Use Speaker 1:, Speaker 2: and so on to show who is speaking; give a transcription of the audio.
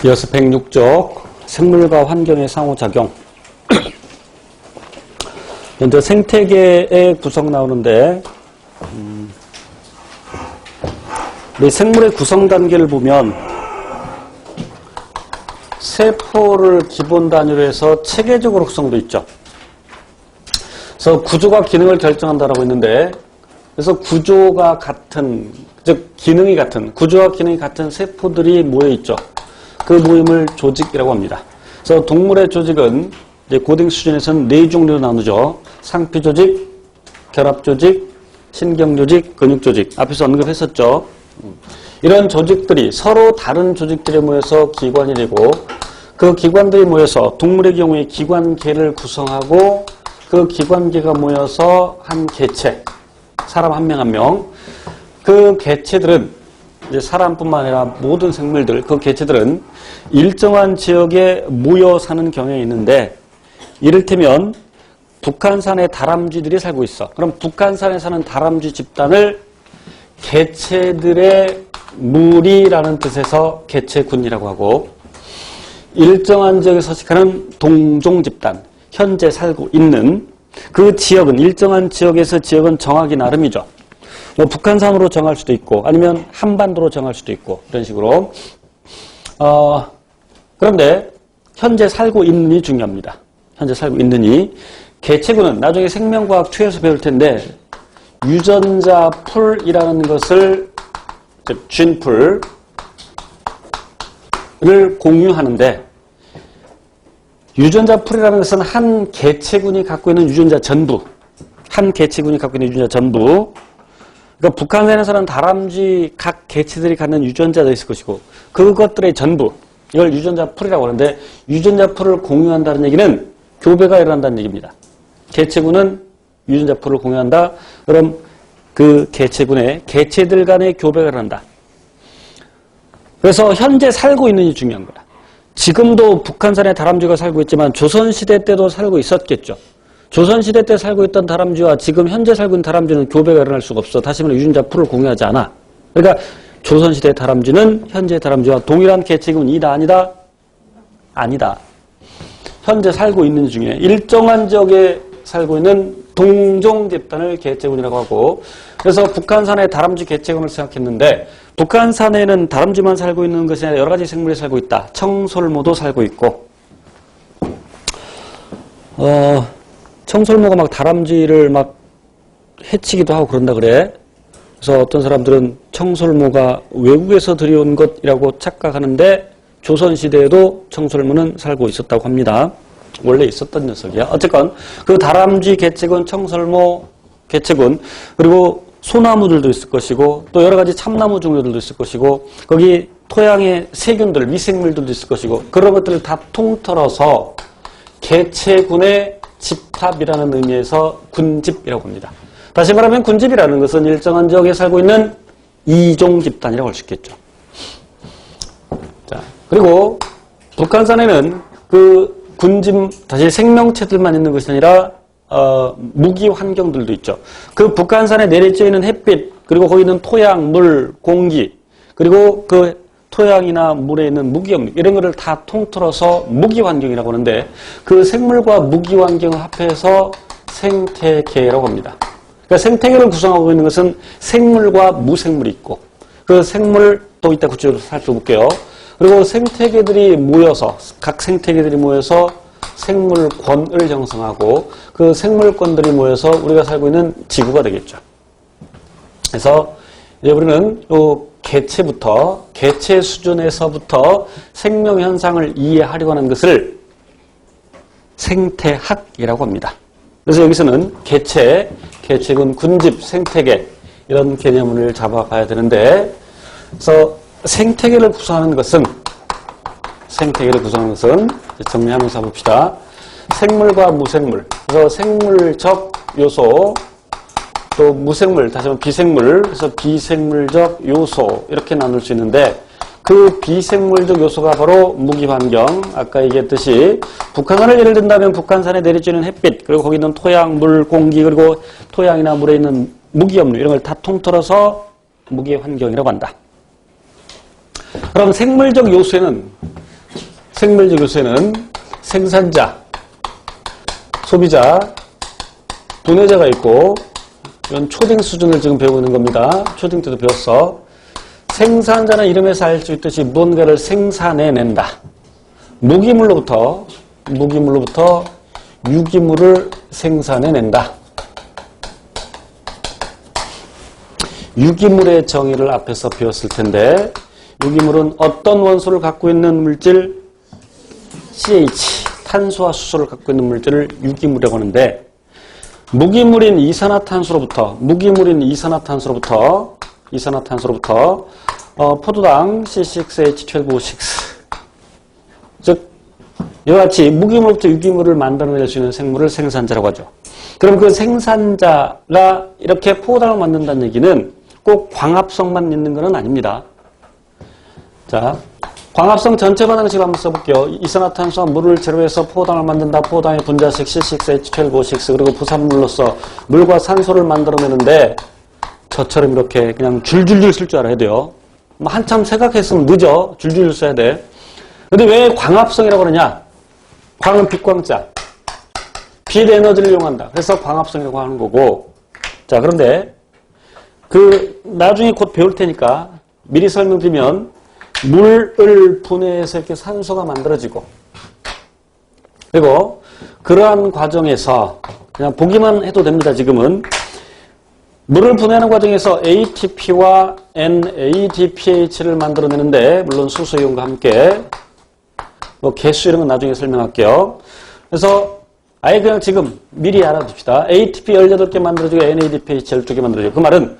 Speaker 1: 이어서 106쪽 생물과 환경의 상호작용. 먼저 생태계의 구성 나오는데 이 생물의 구성 단계를 보면 세포를 기본 단위로 해서 체계적으로 구성되어 있죠. 그래서 구조가 기능을 결정한다라고 했는데, 그래서 구조가 같은, 즉 기능이 같은, 구조와 기능이 같은 세포들이 모여 있죠. 그 모임을 조직이라고 합니다. 그래서 동물의 조직은 이제 고등 수준에서는 4종류로 나누죠. 상피 조직, 결합 조직, 신경 조직, 근육 조직. 앞에서 언급했었죠. 이런 조직들이 서로 다른 조직들이 모여서 기관이 되고, 그 기관들이 모여서 동물의 경우에 기관계를 구성하고, 그 기관계가 모여서 한 개체, 사람 한 명 한 명, 그 개체들은 이제 사람뿐만 아니라 모든 생물들, 그 개체들은 일정한 지역에 모여 사는 경향이 있는데, 이를테면 북한산에 다람쥐들이 살고 있어. 그럼 북한산에 사는 다람쥐 집단을 개체들의 무리라는 뜻에서 개체군이라고 하고, 일정한 지역에 서식하는 동종 집단, 현재 살고 있는 그 지역은, 일정한 지역에서 지역은 정하기 나름이죠. 뭐 북한산으로 정할 수도 있고 아니면 한반도로 정할 수도 있고 이런 식으로. 그런데 현재 살고 있는이 중요합니다. 현재 살고 있는이. 개체군은 나중에 생명과학 2에서 배울 텐데 유전자 풀이라는 것을, 즉 쥔풀을 공유하는데, 유전자 풀이라는 것은 한 개체군이 갖고 있는 유전자 전부, 한 개체군이 갖고 있는 유전자 전부. 그러니까 북한산에서는 다람쥐 각 개체들이 갖는 유전자도 있을 것이고 그것들의 전부, 이걸 유전자 풀이라고 하는데, 유전자 풀을 공유한다는 얘기는 교배가 일어난다는 얘기입니다. 개체군은 유전자 풀을 공유한다. 그럼 그 개체군의 개체들 간의 교배가 일어난다. 그래서 현재 살고 있는이 중요한 거다. 지금도 북한산에 다람쥐가 살고 있지만 조선시대 때도 살고 있었겠죠. 조선시대 때 살고 있던 다람쥐와 지금 현재 살고 있는 다람쥐는 교배가 일어날 수가 없어. 다시 말해 유전자 풀을 공유하지 않아. 그러니까 조선시대 다람쥐는 현재 다람쥐와 동일한 개체군이다 아니다? 아니다. 현재 살고 있는 중에 일정한 지역에 살고 있는 동종 집단을 개체군이라고 하고, 그래서 북한산에 다람쥐 개체군을 생각했는데, 북한산에는 다람쥐만 살고 있는 것이 아니라 여러 가지 생물이 살고 있다. 청설모도 살고 있고, 청설모가 막 다람쥐를 막 해치기도 하고 그런다 그래. 그래서 어떤 사람들은 청설모가 외국에서 들여온 것이라고 착각하는데, 조선시대에도 청설모는 살고 있었다고 합니다. 원래 있었던 녀석이야. 어쨌건 그 다람쥐 개체군, 청설모 개체군, 그리고 소나무들도 있을 것이고 또 여러 가지 참나무 종류들도 있을 것이고, 거기 토양의 세균들, 미생물들도 있을 것이고, 그런 것들을 다 통틀어서 개체군의 집합이라는 의미에서 군집이라고 합니다. 다시 말하면 군집이라는 것은 일정한 지역에 살고 있는 이종 집단이라고 할 수 있겠죠. 자, 그리고 북한산에는 그 군집, 다시 생명체들만 있는 것이 아니라 무기 환경들도 있죠. 그 북한산에 내려져 있는 햇빛, 그리고 거기 있는 토양, 물, 공기, 그리고 그 토양이나 물에 있는 무기염, 이런 거를 다 통틀어서 무기 환경이라고 하는데, 그 생물과 무기 환경을 합해서 생태계라고 합니다. 그러니까 생태계를 구성하고 있는 것은 생물과 무생물이 있고, 그 생물 또 이따 구체적으로 살펴볼게요. 그리고 생태계들이 모여서, 각 생태계들이 모여서 생물권을 형성하고, 그 생물권들이 모여서 우리가 살고 있는 지구가 되겠죠. 그래서 이제 우리는 요 개체부터, 개체 수준에서부터 생명 현상을 이해하려고 하는 것을 생태학이라고 합니다. 그래서 여기서는 개체, 개체군, 군집, 생태계, 이런 개념을 잡아봐야 되는데, 그래서 생태계를 구성하는 것은 정리하면서 봅시다. 생물과 무생물, 그래서 생물적 요소, 또 무생물, 다시 한번 비생물, 그래서 비생물적 요소, 이렇게 나눌 수 있는데, 그 비생물적 요소가 바로 무기환경. 아까 얘기했듯이 북한산을 예를 든다면 북한산에 내려지는 햇빛, 그리고 거기 있는 토양, 물, 공기, 그리고 토양이나 물에 있는 무기염류, 이런 걸 다 통틀어서 무기환경이라고 한다. 그럼 생물적 요소에는 생물질 교수에는 생산자, 소비자, 분해자가 있고, 이건 초딩 수준을 지금 배우고 있는 겁니다. 초딩 때도 배웠어. 생산자는 이름에서 알 수 있듯이 무언가를 생산해낸다. 무기물로부터 유기물을 생산해낸다. 유기물의 정의를 앞에서 배웠을 텐데, 유기물은 어떤 원소를 갖고 있는 물질? CH, 탄소와 수소를 갖고 있는 물질을 유기물이라고 하는데, 무기물인 이산화탄소로부터 포도당 C6H12O6, 즉 이와 같이 무기물로부터 유기물을 만들어낼 수 있는 생물을 생산자라고 하죠. 그럼 그 생산자가 이렇게 포도당을 만든다는 얘기는 꼭 광합성만 있는 것은 아닙니다. 자, 광합성 전체 반응식을 한번 써볼게요. 이산화탄소와 물을 재료로 해서 포도당을 만든다. 포도당의 분자식 C6H12O6, 그리고 부산물로서 물과 산소를 만들어내는데 저처럼 이렇게 그냥 줄줄줄 쓸 줄 알아야 돼요. 한참 생각했으면 늦어. 줄줄줄 써야 돼. 근데 왜 광합성이라고 그러냐? 광은 빛광자. 빛 에너지를 이용한다. 그래서 광합성이라고 하는 거고. 자, 그런데 나중에 곧 배울 테니까 미리 설명드리면 물을 분해해서 이렇게 산소가 만들어지고, 그리고 그러한 과정에서 그냥 보기만 해도 됩니다. 지금은 물을 분해하는 과정에서 ATP와 NADPH를 만들어내는데, 물론 수소 이온과 함께, 개수 이런 건 나중에 설명할게요. 그래서 아예 그냥 지금 미리 알아둡시다. ATP 18개 만들어지고 NADPH 12개 만들어지고, 그 말은